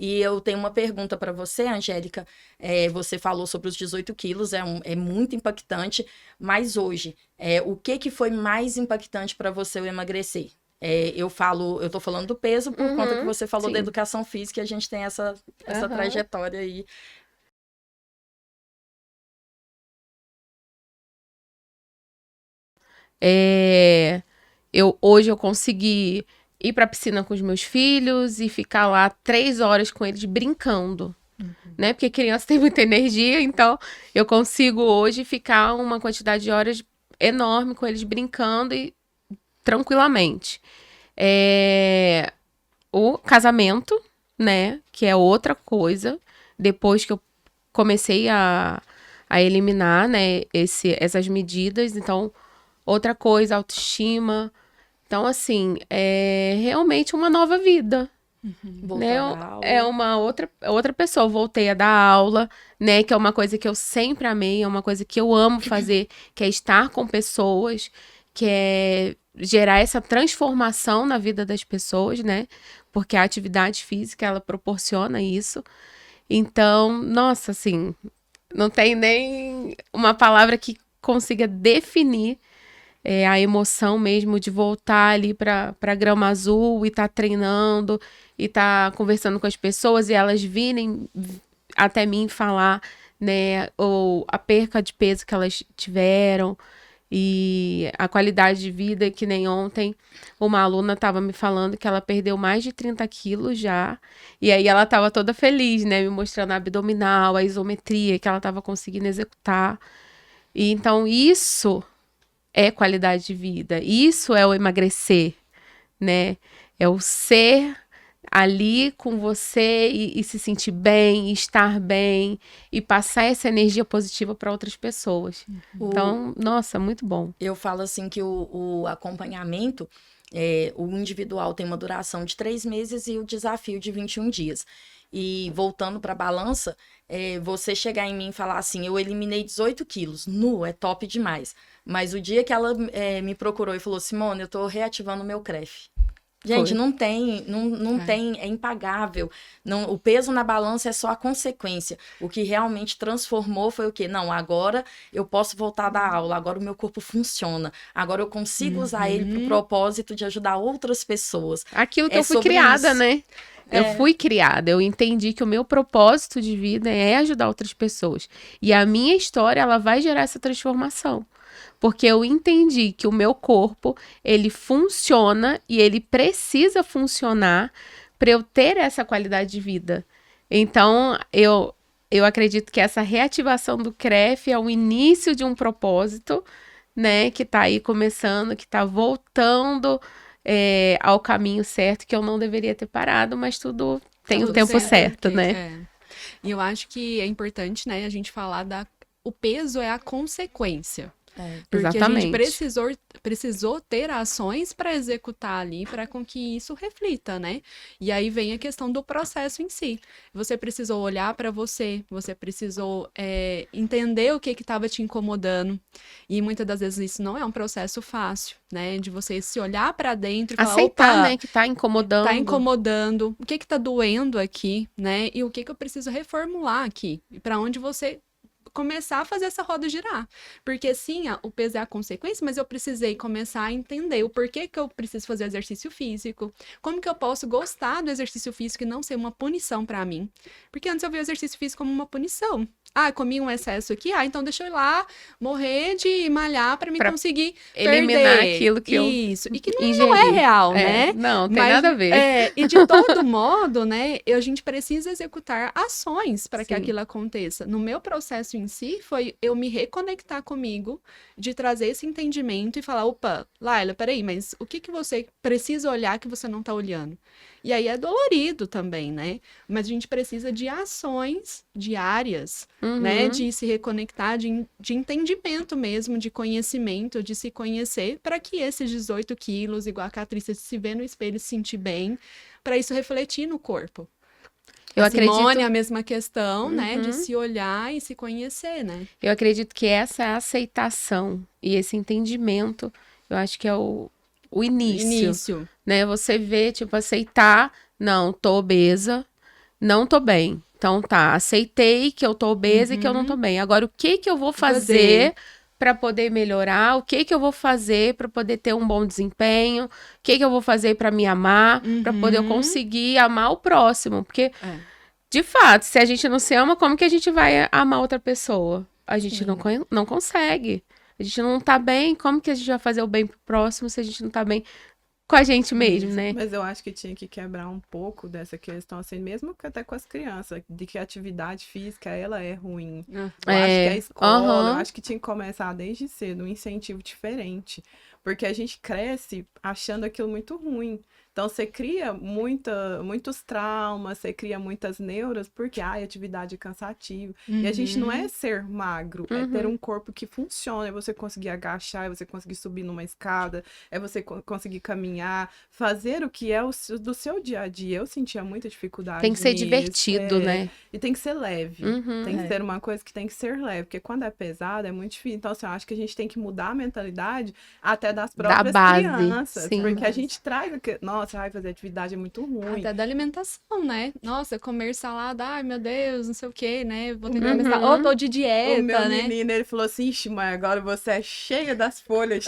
E eu tenho uma pergunta para você, Angélica. Você falou sobre os 18 quilos, é muito impactante. Mas hoje, o que foi mais impactante para você emagrecer? Eu tô falando do peso por conta que você falou da educação física e a gente tem essa trajetória aí. Hoje eu consegui ir pra piscina com os meus filhos e ficar lá 3 horas com eles brincando, né? Porque criança tem muita energia, então eu consigo hoje ficar uma quantidade de horas enorme com eles brincando e tranquilamente. O casamento, né? Que é outra coisa. Depois que eu comecei a eliminar, né? Essas medidas. Então, outra coisa, autoestima. Então, assim, é realmente uma nova vida. Né? É uma outra pessoa. Eu voltei a dar aula, né? Que é uma coisa que eu sempre amei, é uma coisa que eu amo fazer, que é estar com pessoas, que é gerar essa transformação na vida das pessoas, né? Porque a atividade física, ela proporciona isso. Então, nossa, assim, não tem nem uma palavra que consiga definir a emoção mesmo de voltar ali para grama azul e tá treinando e tá conversando com as pessoas e elas virem até mim falar, né, ou a perca de peso que elas tiveram e a qualidade de vida, que nem ontem uma aluna tava me falando que ela perdeu mais de 30 quilos já, e aí ela tava toda feliz, né, me mostrando a abdominal, a isometria que ela tava conseguindo executar. E então isso é qualidade de vida. Isso é o emagrecer, né? É o ser ali com você e se sentir bem, e estar bem e passar essa energia positiva para outras pessoas. Então, nossa, muito bom. Eu falo assim que o acompanhamento, o individual tem uma duração de 3 meses e o desafio de 21 dias. E voltando para a balança, você chegar em mim e falar assim, eu eliminei 18 quilos, é top demais. Mas o dia que ela me procurou e falou, Simone, eu tô reativando o meu CREF. Gente, não tem, é impagável. Não, o peso na balança é só a consequência. O que realmente transformou foi o quê? Não, agora eu posso voltar a dar aula, agora o meu corpo funciona, agora eu consigo usar ele para o propósito de ajudar outras pessoas. Aquilo que eu fui criada, né? Eu fui criada, eu entendi que o meu propósito de vida é ajudar outras pessoas. E a minha história, ela vai gerar essa transformação. Porque eu entendi que o meu corpo, ele funciona e ele precisa funcionar para eu ter essa qualidade de vida. Então, eu acredito que essa reativação do CREF é o início de um propósito, né? Que está aí começando, que está voltando ao caminho certo, que eu não deveria ter parado, mas tudo tem o tempo certo, né? E eu acho que é importante, né, a gente falar o peso é a consequência. Porque Exatamente. a gente precisou ter ações para executar ali, para com que isso reflita, né? E aí vem a questão do processo em si. Você precisou olhar para você precisou entender o que estava te incomodando. E muitas das vezes isso não é um processo fácil, né? De você se olhar para dentro e falar, aceitar, né, que tá incomodando. Tá incomodando. O que tá doendo aqui, né? E o que eu preciso reformular aqui? E para onde você começar a fazer essa roda girar. Porque sim, o peso é a consequência, mas eu precisei começar a entender o porquê que eu preciso fazer exercício físico, como que eu posso gostar do exercício físico e não ser uma punição pra mim. Porque antes eu vi o exercício físico como uma punição. Comi um excesso aqui, então deixa eu ir lá morrer de malhar pra me conseguir eliminar perder. aquilo que Isso. E que não é real, né? Não, tem nada a ver. E de todo modo, né, a gente precisa executar ações para que aquilo aconteça. No meu processo em si, foi eu me reconectar comigo, de trazer esse entendimento e falar, opa, Laila, peraí, mas o que você precisa olhar que você não tá olhando? E aí é dolorido também, né? Mas a gente precisa de ações diárias, né? De se reconectar, de entendimento mesmo, de conhecimento, de se conhecer, para que esses 18 quilos, igual a Catricia, se ver no espelho e se sentir bem, para isso refletir no corpo. Simone, a mesma questão, né? De se olhar e se conhecer, né? Eu acredito que essa aceitação e esse entendimento, eu acho que é o início, né? Você vê, tipo, aceitar, não, tô obesa, não tô bem. Então tá, aceitei que eu tô obesa e que eu não tô bem. Agora, o que eu vou fazer para poder melhorar? O que eu vou fazer para poder ter um bom desempenho? O que eu vou fazer para me amar? Para poder eu conseguir amar o próximo? Porque, de fato, se a gente não se ama, como que a gente vai amar outra pessoa? A gente não consegue. A gente não tá bem, como que a gente vai fazer o bem pro próximo se a gente não tá bem com a gente mesmo, né? Mas eu acho que tinha que quebrar um pouco dessa questão, assim, mesmo que até com as crianças, de que a atividade física, ela é ruim. Eu acho que a escola, eu acho que tinha que começar desde cedo, um incentivo diferente. Porque a gente cresce achando aquilo muito ruim. Então, você cria muitos traumas, você cria muitas neuras, porque a atividade é cansativa. E a gente não é ser magro, é ter um corpo que funciona, é você conseguir agachar, é você conseguir subir numa escada, é você conseguir caminhar, fazer o que é do seu dia a dia. Eu sentia muita dificuldade Tem que ser nisso, divertido, né? E tem que ser leve. Tem que ser uma coisa que tem que ser leve, porque quando é pesado, é muito difícil. Então, assim, eu acho que a gente tem que mudar a mentalidade até das próprias crianças. Sim. Porque a gente traz... Nossa, fazer atividade é muito ruim. Até da alimentação, né? Nossa, comer salada, ai meu Deus, não sei o que, né? Vou tentar comer salada. Ou tô de dieta, o meu né? menino, ele falou assim, ixi, mãe, agora você é cheia das folhas.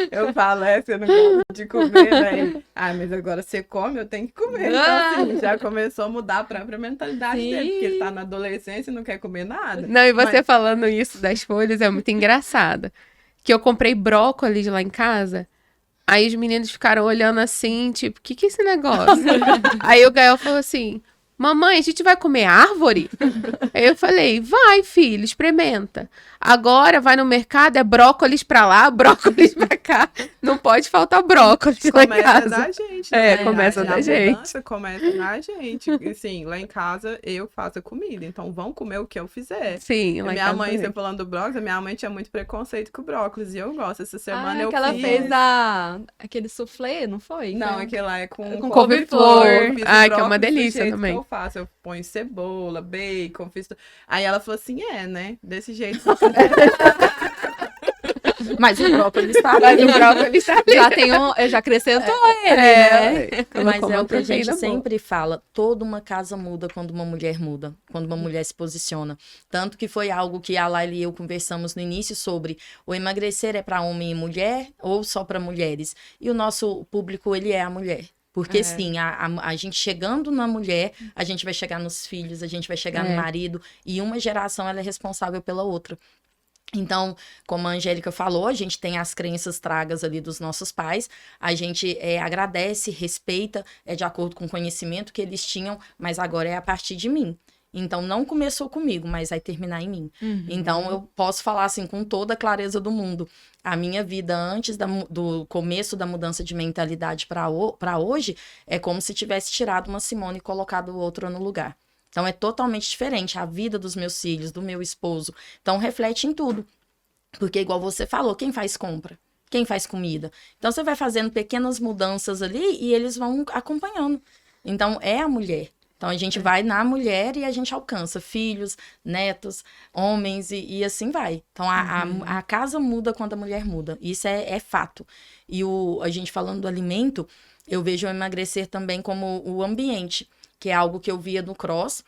Eu falo, você não gosta de comer, né? Mas agora você come, eu tenho que comer. Então, assim, já começou a mudar a própria mentalidade dele, porque ele tá na adolescência e não quer comer nada. Não, e você falando isso das folhas é muito engraçado. Que eu comprei brócolis lá em casa. Aí os meninos ficaram olhando assim, tipo, o que é esse negócio? Aí o Gael falou assim, mamãe, a gente vai comer árvore? Aí eu falei, vai, filho, experimenta. Agora vai no mercado, é brócolis pra lá, brócolis pra cá. Não pode faltar brócolis lá em Começa casa. da gente, É, né? começa A da gente. mudança começa da gente. Assim, lá em casa eu faço a comida, então vão comer o que eu fizer. Sim, lá em Minha casa mãe, também. você falando do brócolis, a minha mãe tinha muito preconceito com brócolis e eu gosto. Essa semana eu que ela fiz. fez aquele soufflê, não foi? Não, aquele lá é com couve-flor. Eu fiz o Ai, que é uma brócolis do delícia jeito também. que eu faço. Eu ponho cebola, bacon, fiz tudo. Aí ela falou assim, né? Desse jeito. Mas o brócolis está Mas o brócolis tá ali. Já tem já acrescentou ele, né? Mas Colocou é uma o que a gente proteína boa. sempre fala, toda uma casa muda quando uma mulher muda, quando uma mulher se posiciona. Tanto que foi algo que a Laila e eu conversamos no início sobre o emagrecer é para homem e mulher ou só para mulheres. E o nosso público, ele é a mulher. Porque sim, a gente chegando na mulher, a gente vai chegar nos filhos, a gente vai chegar no marido, e uma geração ela é responsável pela outra. Então, como a Angélica falou, a gente tem as crenças tragas ali dos nossos pais, a gente agradece, respeita, de acordo com o conhecimento que eles tinham, mas agora é a partir de mim. Então, não começou comigo, mas vai terminar em mim. Então, eu posso falar assim com toda a clareza do mundo. A minha vida antes do começo da mudança de mentalidade para hoje é como se tivesse tirado uma Simone e colocado outra no lugar. Então, é totalmente diferente a vida dos meus filhos, do meu esposo. Então, reflete em tudo. Porque, igual você falou, quem faz compra? Quem faz comida? Então, você vai fazendo pequenas mudanças ali e eles vão acompanhando. Então, é a mulher. Então, a gente vai na mulher e a gente alcança filhos, netos, homens e assim vai. Então, a casa muda quando a mulher muda. Isso é fato. E a gente falando do alimento, eu vejo o emagrecer também como o ambiente, que é algo que eu via no cross.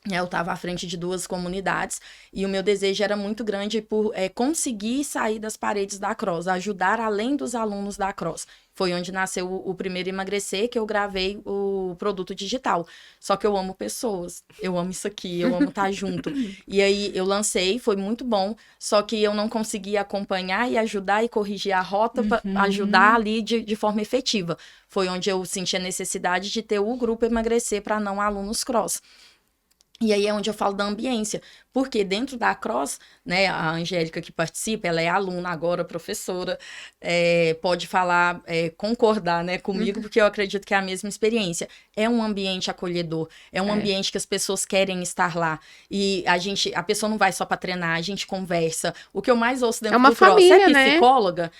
Eu estava à frente de 2 comunidades e o meu desejo era muito grande por conseguir sair das paredes da Cross, ajudar além dos alunos da Cross. Foi onde nasceu o primeiro Emagrecer, que eu gravei o produto digital. Só que eu amo pessoas, eu amo isso aqui, eu amo estar junto. E aí eu lancei, foi muito bom, só que eu não consegui acompanhar e ajudar e corrigir a rota para ajudar ali de forma efetiva. Foi onde eu senti a necessidade de ter o grupo Emagrecer para não alunos Cross. E aí é onde eu falo da ambiência, porque dentro da Cross, né, a Angélica que participa, ela é aluna agora, professora, pode falar, concordar, né, comigo, porque eu acredito que é a mesma experiência. É um ambiente acolhedor, é um ambiente que as pessoas querem estar lá, e a pessoa não vai só para treinar, a gente conversa. O que eu mais ouço dentro uma do Cross, família, você é né? psicóloga?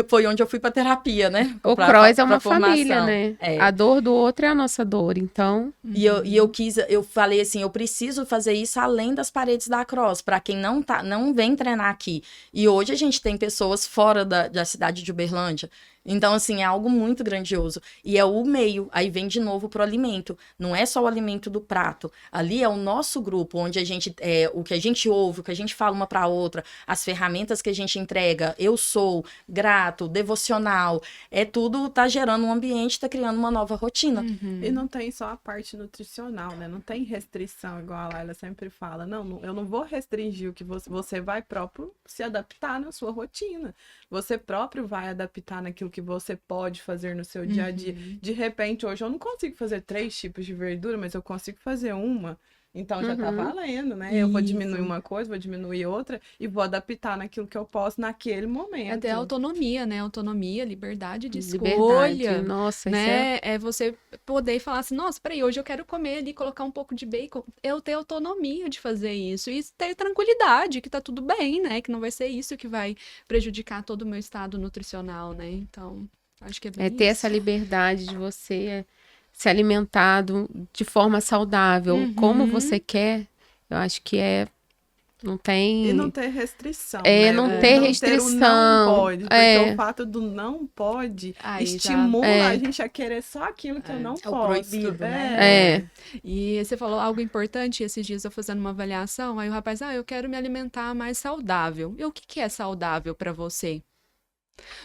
Foi onde eu fui para terapia, né? O Cross é uma família, né? A dor do outro é a nossa dor, então... E eu falei assim, eu preciso fazer isso além das paredes da Cross, para quem não vem treinar aqui. E hoje a gente tem pessoas fora da cidade de Uberlândia. Então, assim, é algo muito grandioso. E é o meio, aí vem de novo pro alimento. Não é só o alimento do prato. Ali é o nosso grupo, onde a gente, o que a gente ouve, o que a gente fala uma pra outra, as ferramentas que a gente entrega, eu sou, grato, devocional, tudo tá gerando um ambiente, tá criando uma nova rotina. E não tem só a parte nutricional, né? Não tem restrição, igual a Laila sempre fala. Não, eu não vou restringir o que você vai próprio se adaptar na sua rotina. Você próprio vai adaptar naquilo que você pode fazer no seu dia a dia. De repente, hoje eu não consigo fazer 3 tipos de verdura, mas eu consigo fazer uma. Então já tá valendo, né? Eu vou diminuir uma coisa, vou diminuir outra e vou adaptar naquilo que eu posso naquele momento. Até a autonomia, né? Autonomia, liberdade de Liberdade. escolha. Nossa, né? isso É você poder falar assim, nossa, peraí, hoje eu quero comer ali, colocar um pouco de bacon. Eu ter autonomia de fazer isso. E ter tranquilidade, que tá tudo bem, né? Que não vai ser isso que vai prejudicar todo o meu estado nutricional, né? Então, acho que é bem ter essa liberdade de você se alimentar de forma saudável, como você quer, eu acho que não tem... E não ter restrição, não né? ter não restrição. Ter o não pode, porque o fato do não pode estimula a gente a querer só aquilo que eu não posso. O proibido, né? E você falou algo importante esses dias, eu fazendo uma avaliação, aí o rapaz, eu quero me alimentar mais saudável. E o que é saudável para você?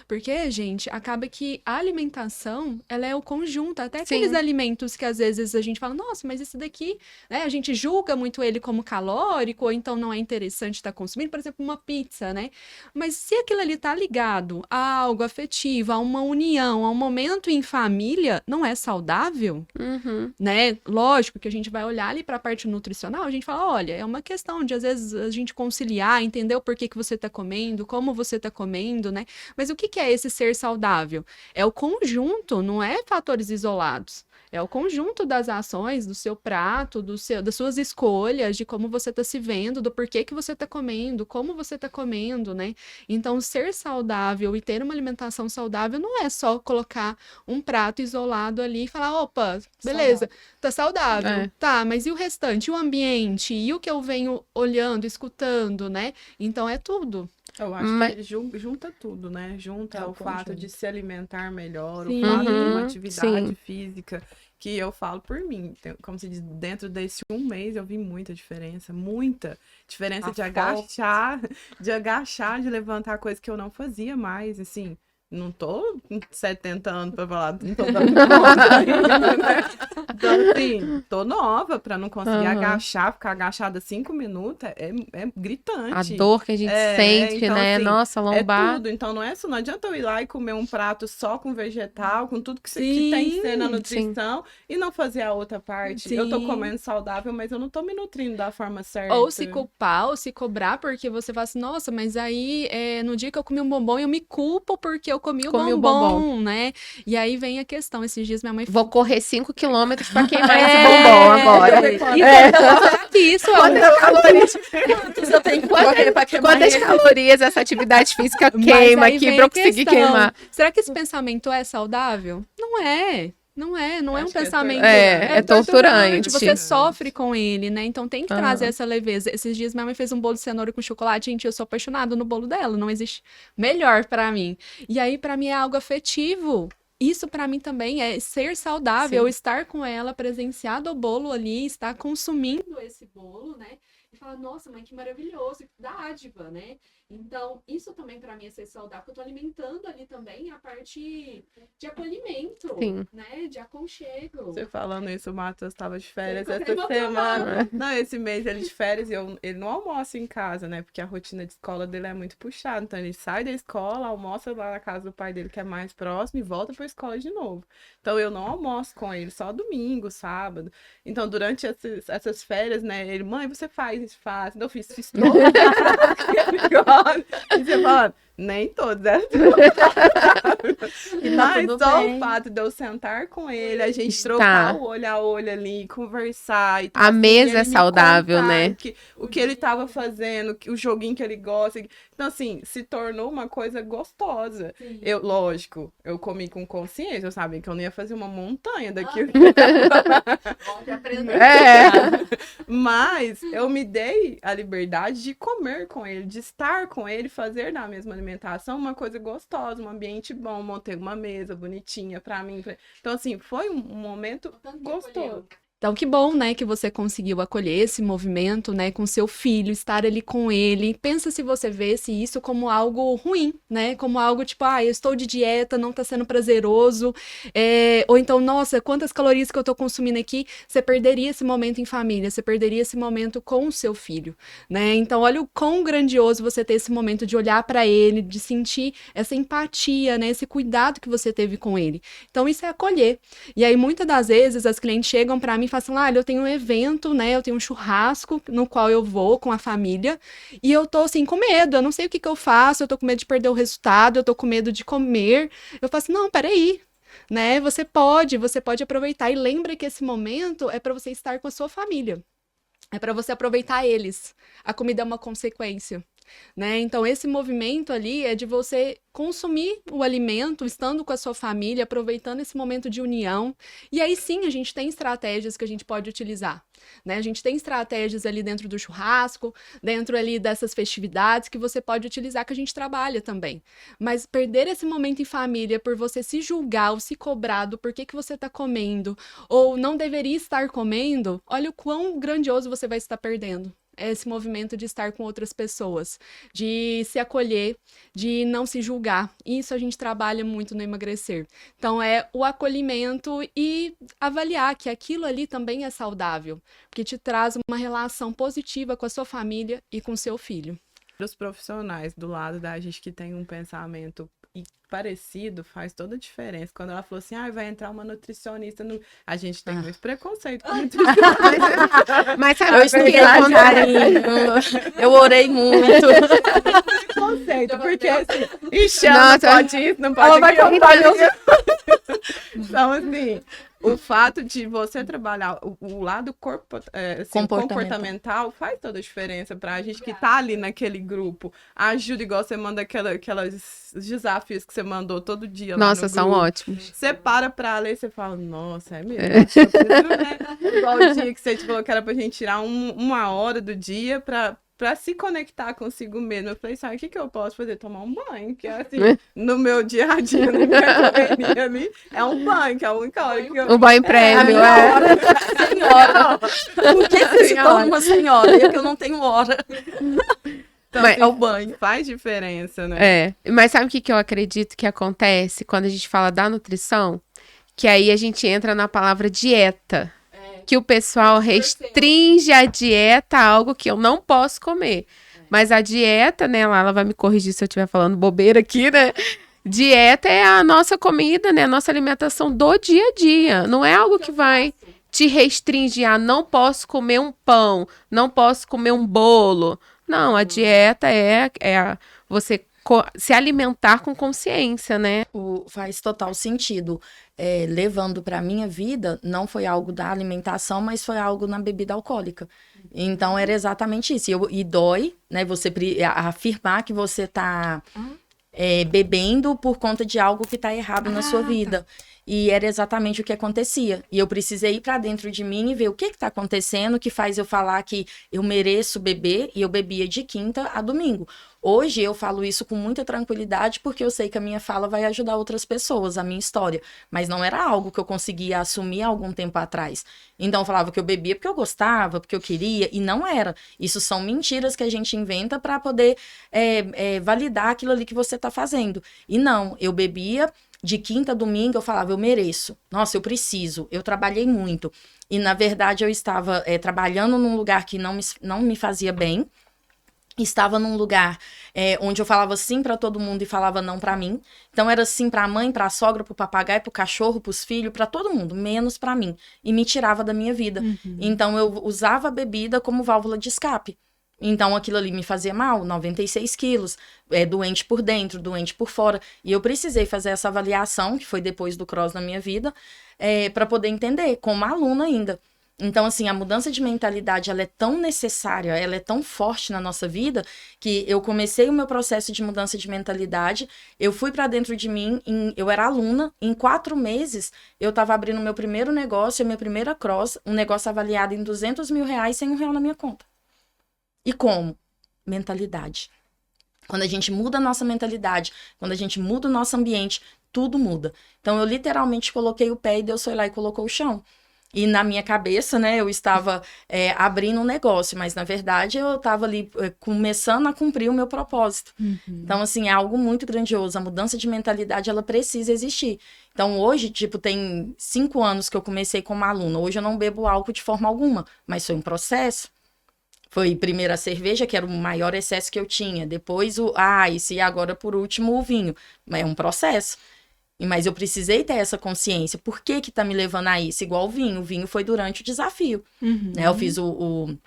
Porque, gente, acaba que a alimentação, ela é o conjunto, até Sim. aqueles alimentos que às vezes a gente fala, nossa, mas esse daqui, né, a gente julga muito ele como calórico, ou então não é interessante estar consumindo, por exemplo, uma pizza, né? Mas se aquilo ali tá ligado a algo afetivo, a uma união, a um momento em família, não é saudável? Uhum. Né? Lógico que a gente vai olhar ali para a parte nutricional, a gente fala, olha, é uma questão de às vezes a gente conciliar, entender o porquê que você está comendo, como você está comendo, né? Mas o que que é esse ser saudável? É o conjunto, não é fatores isolados. É o conjunto das ações, do seu prato, das suas escolhas, de como você está se vendo, do porquê que você está comendo, como você está comendo, né? Então, ser saudável e ter uma alimentação saudável não é só colocar um prato isolado ali e falar, opa, beleza, tá saudável. É. Tá, mas e o restante? E o ambiente? E o que eu venho olhando, escutando, né? Então, é tudo. Eu acho Mas- que junta tudo, né? Junta É o o fato conjunto. de se alimentar melhor, Sim. o fato de Uhum, uma atividade sim. física, que eu falo por mim. Como se diz, dentro desse um mês eu vi muita diferença. Muita diferença A de agachar, de levantar coisas que eu não fazia mais, assim. Não tô com 70 anos pra falar, não tô dando conta ainda, né? Então, assim, tô nova pra não conseguir Aham. agachar, ficar agachada 5 minutos, é A gritante. dor que a gente sente, então, né? assim, Nossa, é lombar. tudo, então não é só, não adianta eu ir lá e comer um prato só com vegetal, com tudo que tem que ser na Sim, nutrição e não fazer a outra parte. Eu tô Sim. comendo saudável, mas eu não tô me nutrindo da forma certa. Ou se culpar, ou se cobrar, porque você fala assim, nossa, mas aí no dia que eu comi um bombom, eu me culpo porque eu comi o Comi o bombom, né? E aí vem a questão, esses dias minha mãe Vou correr 5 quilômetros pra queimar É, esse bombom agora. Será que isso é Quantas calorias, Quantos eu tenho que correr pra queimar quantas ele? calorias essa atividade física Mas queima aí aqui vem pra eu a conseguir questão, queimar? será que esse pensamento é saudável? Não é. Não é um Acho que é pensamento. torturante. É torturante. Você sofre com ele, né? Então tem que trazer Aham. essa leveza. Esses dias minha mãe fez um bolo de cenoura com chocolate. Gente, eu sou apaixonada no bolo dela. Não existe melhor pra mim. E aí, pra mim, é algo afetivo. Isso pra mim também é ser saudável, Sim. estar com ela, presenciar do bolo ali, estar consumindo esse bolo, né? E falar, nossa, mãe, que maravilhoso, que dádiva, né? Então, isso também pra mim é ser saudável, porque eu tô alimentando ali também a parte de acolhimento, Sim. né? De aconchego. Você falando isso, o Matheus estava de férias Você essa ficou semana. Não, esse mês ele de férias e ele não almoça em casa, né? Porque a rotina de escola dele é muito puxada. Então ele sai da escola, almoça lá na casa do pai dele, que é mais próximo, e volta pra escola de novo. Então eu não almoço com ele, só domingo, sábado. Então durante essas férias, né? Ele, mãe, você faz isso, faz. Então eu fiz todo. E você fala, nem todos, é E tá mas tudo só bem. o fato de eu sentar com ele, a gente trocar o olho a olho ali, conversar. E A mesa ele é me saudável, contar né? o que ele tava fazendo, o joguinho que ele gosta. Então, assim, se tornou uma coisa gostosa. Sim. Lógico, eu comi com consciência, eu sabia que eu não ia fazer uma montanha daquilo. Pode aprender. É. Mas eu me dei a liberdade de comer com ele, de estar com ele, fazer da mesma alimentação uma coisa gostosa, um ambiente bom, montei uma mesa bonitinha pra mim. Então, assim, foi um momento gostoso. Então, que bom, né, que você conseguiu acolher esse movimento, né, com seu filho, estar ali com ele. Pensa se você vesse isso como algo ruim, né, como algo tipo, eu estou de dieta, não tá sendo prazeroso, ou então, nossa, quantas calorias que eu tô consumindo aqui. Você perderia esse momento em família, você perderia esse momento com o seu filho, né. Então, olha o quão grandioso você ter esse momento de olhar para ele, de sentir essa empatia, né, esse cuidado que você teve com ele. Então, isso é acolher. E aí, muitas das vezes, as clientes chegam para mim e falam assim, eu tenho um evento, né, eu tenho um churrasco no qual eu vou com a família e eu tô, assim, com medo, eu não sei o que eu faço, eu tô com medo de perder o resultado, eu tô com medo de comer. Eu falo assim, não, peraí, né, você pode aproveitar e lembra que esse momento é para você estar com a sua família. É para você aproveitar eles. A comida é uma consequência, né? Então, esse movimento ali é de você consumir o alimento, estando com a sua família, aproveitando esse momento de união. E aí sim, a gente tem estratégias que a gente pode utilizar, né? A gente tem estratégias ali dentro do churrasco, dentro ali dessas festividades que você pode utilizar, que a gente trabalha também. Mas perder esse momento em família por você se julgar ou se cobrar do porquê que você está comendo ou não deveria estar comendo, olha o quão grandioso você vai estar perdendo. esse movimento de estar com outras pessoas, de se acolher, de não se julgar. Isso a gente trabalha muito no Emagrecer. Então, é o acolhimento e avaliar que aquilo ali também é saudável, porque te traz uma relação positiva com a sua família e com o seu filho. Os profissionais do lado da gente que tem um pensamento parecido faz toda a diferença. Quando ela falou assim, vai entrar uma nutricionista, a gente tem muito preconceito com nutricionista. Mas sabe, eu estudei com carinho, eu orei muito. Preconceito, porque assim, não pode isso, não pode ela vai contar Então, assim, o fato de você trabalhar o lado comportamental faz toda a diferença pra gente que tá ali naquele grupo. Ajuda, igual você manda aqueles desafios que você mandou todo dia lá Nossa, no são grupo. ótimos. Você para ler e você fala, nossa, é mesmo? Eu preciso, né? Igual o dia que você falou que era pra gente tirar uma hora do dia pra se conectar consigo mesmo. Eu falei, sabe, o que eu posso fazer? Tomar um banho, que é assim, no meu dia a dia, na minha correria ali, é um banho, que é a única hora que eu... Um banho prévio, hora, senhora. Por que você se torna uma senhora? Eu que eu não tenho hora. Então, é o banho. Faz diferença, né? Mas sabe o que eu acredito que acontece quando a gente fala da nutrição? Que aí a gente entra na palavra dieta. Que o pessoal restringe a dieta a algo que eu não posso comer. Mas a dieta, né, ela vai me corrigir se eu estiver falando bobeira aqui, né? Dieta é a nossa comida, né? A nossa alimentação do dia a dia. Não é algo que vai te restringir. Não posso comer um pão, não posso comer um bolo. Não, a dieta é você se alimentar com consciência, né? Faz total sentido. Levando para minha vida, não foi algo da alimentação, mas foi algo na bebida alcoólica. Então, era exatamente isso. E dói, né? Você afirmar que você está bebendo por conta de algo que está errado na sua vida. E era exatamente o que acontecia. E eu precisei ir para dentro de mim e ver o que está acontecendo, que faz eu falar que eu mereço beber, e eu bebia de quinta a domingo. Hoje eu falo isso com muita tranquilidade, porque eu sei que a minha fala vai ajudar outras pessoas, a minha história. Mas não era algo que eu conseguia assumir há algum tempo atrás. Então eu falava que eu bebia porque eu gostava, porque eu queria, e não era. Isso são mentiras que a gente inventa para poder validar aquilo ali que você está fazendo. E não, eu bebia de quinta a domingo, eu falava, eu mereço. Nossa, eu preciso. Eu trabalhei muito. E, na verdade, eu estava trabalhando num lugar que não me fazia bem. Estava num lugar onde eu falava sim para todo mundo e falava não para mim. Então, era sim para a mãe, para a sogra, para o papagaio, para o cachorro, para os filhos, para todo mundo, menos para mim. E me tirava da minha vida. Então, eu usava a bebida como válvula de escape. Então, aquilo ali me fazia mal, 96 quilos, doente por dentro, doente por fora. E eu precisei fazer essa avaliação, que foi depois do cross na minha vida, para poder entender, como aluna ainda. Então, assim, a mudança de mentalidade, ela é tão necessária, ela é tão forte na nossa vida, que eu comecei o meu processo de mudança de mentalidade, eu fui para dentro de mim, eu era aluna, em 4 meses, eu estava abrindo meu primeiro negócio, a minha primeira cross, um negócio avaliado em R$200 mil, sem R$1 na minha conta. E como? Mentalidade. Quando a gente muda a nossa mentalidade, quando a gente muda o nosso ambiente, tudo muda. Então, eu literalmente coloquei o pé e Deus foi lá e colocou o chão. E na minha cabeça, né, eu estava abrindo um negócio, mas na verdade eu estava ali começando a cumprir o meu propósito. Então, assim, é algo muito grandioso. A mudança de mentalidade, ela precisa existir. Então, hoje, tem 5 anos que eu comecei como aluna. Hoje eu não bebo álcool de forma alguma, mas foi um processo. Foi primeiro a cerveja, que era o maior excesso que eu tinha. Depois e agora por último o vinho. É um processo. Mas eu precisei ter essa consciência. Por que tá me levando a isso? Igual o vinho. O vinho foi durante o desafio. Né? Eu fiz um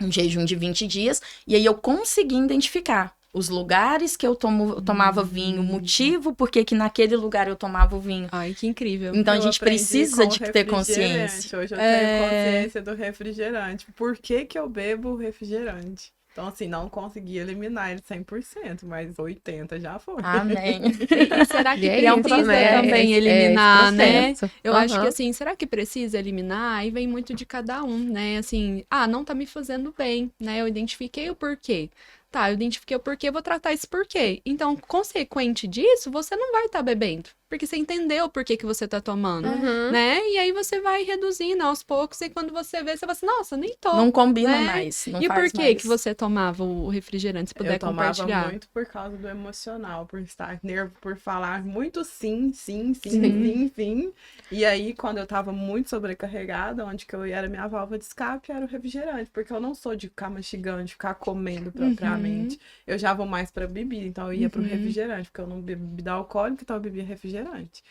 jejum de 20 dias. E aí eu consegui identificar os lugares que eu tomava vinho, o motivo por que naquele lugar eu tomava o vinho. Ai, que incrível. Então, a gente precisa de ter consciência. Hoje eu tenho consciência do refrigerante. Por que eu bebo refrigerante? Então, assim, não consegui eliminar ele 100%, mas 80% já foi. Amém. E será que precisa também eliminar, né? Eu acho que, assim, será que precisa eliminar? Aí vem muito de cada um, né? Assim, não tá me fazendo bem, né? Eu identifiquei o porquê. Tá, eu identifiquei o porquê, vou tratar esse porquê. Então, consequente disso, você não vai estar bebendo. Porque você entendeu por que você tá tomando, Uhum. né? E aí você vai reduzindo aos poucos, e quando você vê, você fala assim, nossa, nem tô. Não combina né? mais, não E faz por que mais. que você tomava o refrigerante? Se puder Eu tomava compartilhar. muito por causa do emocional, por estar nervo, por falar muito sim, sim, sim, sim, sim. E aí, quando eu tava muito sobrecarregada, onde que eu ia era minha válvula de escape, era o refrigerante, porque eu não sou de ficar mastigando, de ficar comendo propriamente. Eu já vou mais pra bebida, então eu ia pro refrigerante, porque eu não bebo bebida alcoólica, então eu bebia refrigerante.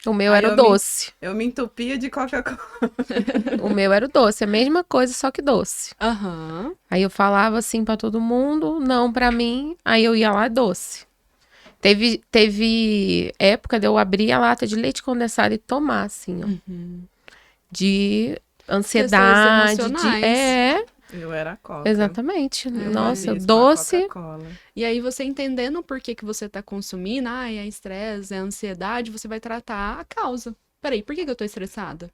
O meu Aí era o eu doce. Eu me entupia de Coca-Cola. O meu era o doce. A mesma coisa, só que doce. Aham. Aí eu falava assim pra todo mundo, não pra mim. Aí eu ia lá, doce. Teve época de eu abrir a lata de leite condensado e tomar, assim, ó. De ansiedade, de... emocionais. É, Eu era Coca. exatamente. Nossa, Mesmo, a doce. Coca-Cola. E aí você entendendo por que que você tá consumindo, é estresse, é ansiedade, você vai tratar a causa. Peraí, por que que eu tô estressada?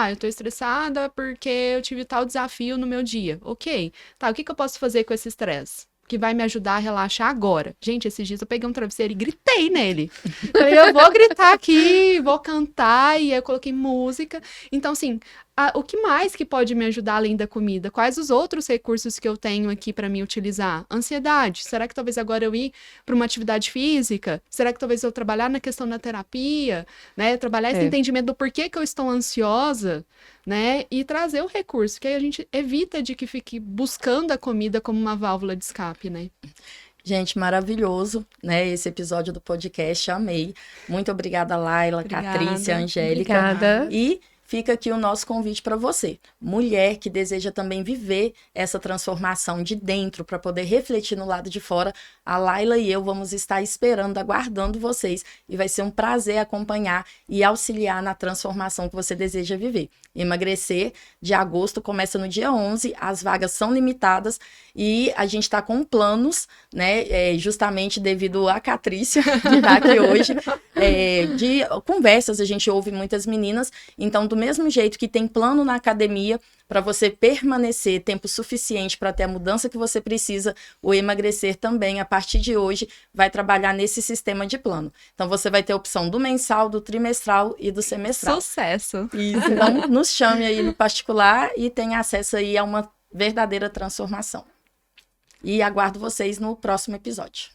Eu tô estressada porque eu tive tal desafio no meu dia. Ok. Tá, o que que eu posso fazer com esse estresse? Que vai me ajudar a relaxar agora. Gente, esses dias eu peguei um travesseiro e gritei nele. Falei, eu vou gritar aqui, vou cantar, e aí eu coloquei música. Então, assim, o que mais que pode me ajudar além da comida? Quais os outros recursos que eu tenho aqui para me utilizar? Ansiedade. Será que talvez agora eu ir para uma atividade física? Será que talvez eu trabalhar na questão da terapia, né? Trabalhar esse entendimento do porquê que eu estou ansiosa, né? E trazer o recurso, que aí a gente evita de que fique buscando a comida como uma válvula de escape, né? Gente, maravilhoso, né? Esse episódio do podcast, amei. Muito obrigada, Laila, Obrigada. Patrícia, Angélica. Obrigada. E fica aqui o nosso convite para você, mulher que deseja também viver essa transformação de dentro para poder refletir no lado de fora. A Laila e eu vamos estar esperando, aguardando vocês, e vai ser um prazer acompanhar e auxiliar na transformação que você deseja viver. Emagrecer de agosto começa no dia 11, as vagas são limitadas e a gente está com planos, né, justamente devido a Catrícia, que está aqui hoje, de conversas, a gente ouve muitas meninas, então do mesmo jeito que tem plano na academia para você permanecer tempo suficiente para ter a mudança que você precisa, o emagrecer também, a partir de hoje, vai trabalhar nesse sistema de plano. Então, você vai ter a opção do mensal, do trimestral e do semestral. Sucesso! Isso. Então, nos chame aí no particular e tenha acesso aí a uma verdadeira transformação. E aguardo vocês no próximo episódio.